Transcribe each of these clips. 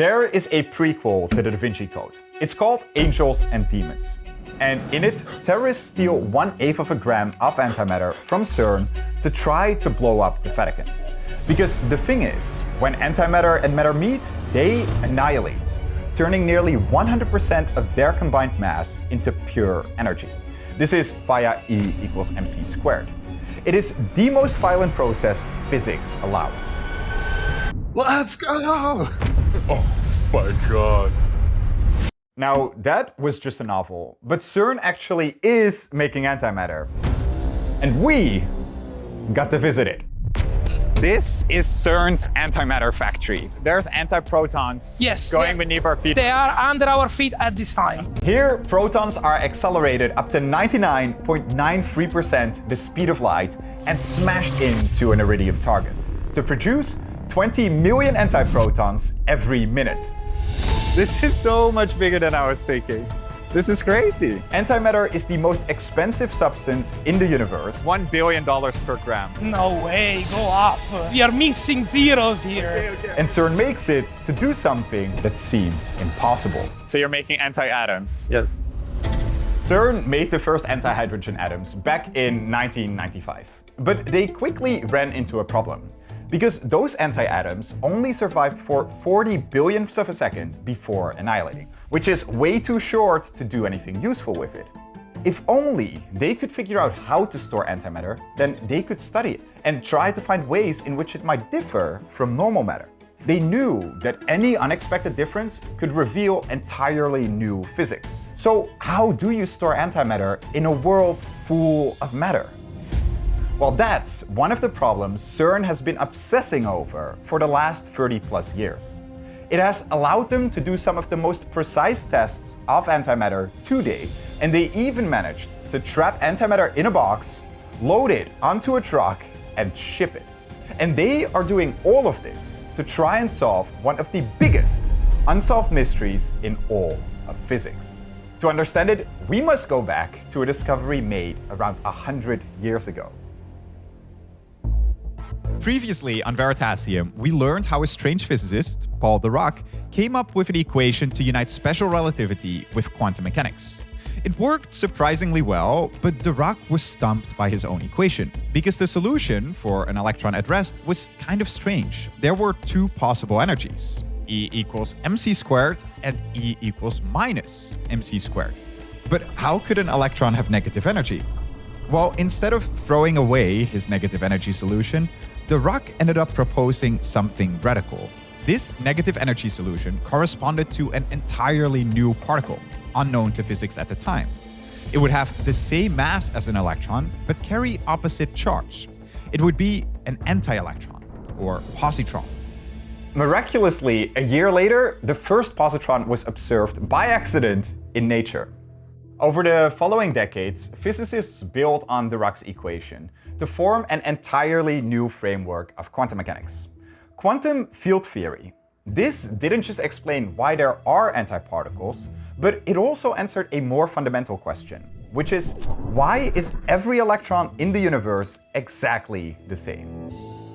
There is a prequel to the Da Vinci Code. It's called Angels and Demons. And in it, terrorists steal 1/8 of a gram of antimatter from CERN to try to blow up the Vatican. Because the thing is, when antimatter and matter meet, they annihilate, turning nearly 100% of their combined mass into pure energy. This is via E equals mc squared. It is the most violent process physics allows. Let's go! Oh my god. Now, that was just a novel, but CERN actually is making antimatter. And we got to visit it. This is CERN's antimatter factory. There's antiprotons going beneath our feet. They are under our feet at this time. Here, protons are accelerated up to 99.93% the speed of light and smashed into an iridium target to produce 20 million antiprotons every minute. This is so much bigger than I was thinking. This is crazy. Antimatter is the most expensive substance in the universe. $1 billion per gram. No way, go up. We are missing zeros here. Okay. And CERN makes it to do something that seems impossible. So you're making anti-atoms? Yes. CERN made the first anti-hydrogen atoms back in 1995. But they quickly ran into a problem, because those anti-atoms only survived for 40 billionths of a second before annihilating, which is way too short to do anything useful with it. If only they could figure out how to store antimatter, then they could study it and try to find ways in which it might differ from normal matter. They knew that any unexpected difference could reveal entirely new physics. So how do you store antimatter in a world full of matter? Well, that's one of the problems CERN has been obsessing over for the last 30+ years. It has allowed them to do some of the most precise tests of antimatter to date, and they even managed to trap antimatter in a box, load it onto a truck, and ship it. And they are doing all of this to try and solve one of the biggest unsolved mysteries in all of physics. To understand it, we must go back to a discovery made around 100 years ago. Previously on Veritasium, we learned how a strange physicist, Paul Dirac, came up with an equation to unite special relativity with quantum mechanics. It worked surprisingly well, but Dirac was stumped by his own equation, because the solution for an electron at rest was kind of strange. There were two possible energies, E equals mc squared and E equals minus mc squared. But how could an electron have negative energy? Well, instead of throwing away his negative energy solution, Dirac ended up proposing something radical. This negative energy solution corresponded to an entirely new particle, unknown to physics at the time. It would have the same mass as an electron, but carry opposite charge. It would be an anti-electron, or positron. Miraculously, a year later, the first positron was observed by accident in nature. Over the following decades, physicists built on Dirac's equation to form an entirely new framework of quantum mechanics. Quantum field theory. This didn't just explain why there are antiparticles, but it also answered a more fundamental question, which is, why is every electron in the universe exactly the same?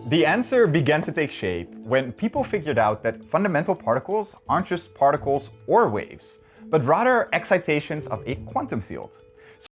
The answer began to take shape when people figured out that fundamental particles aren't just particles or waves, but rather excitations of a quantum field.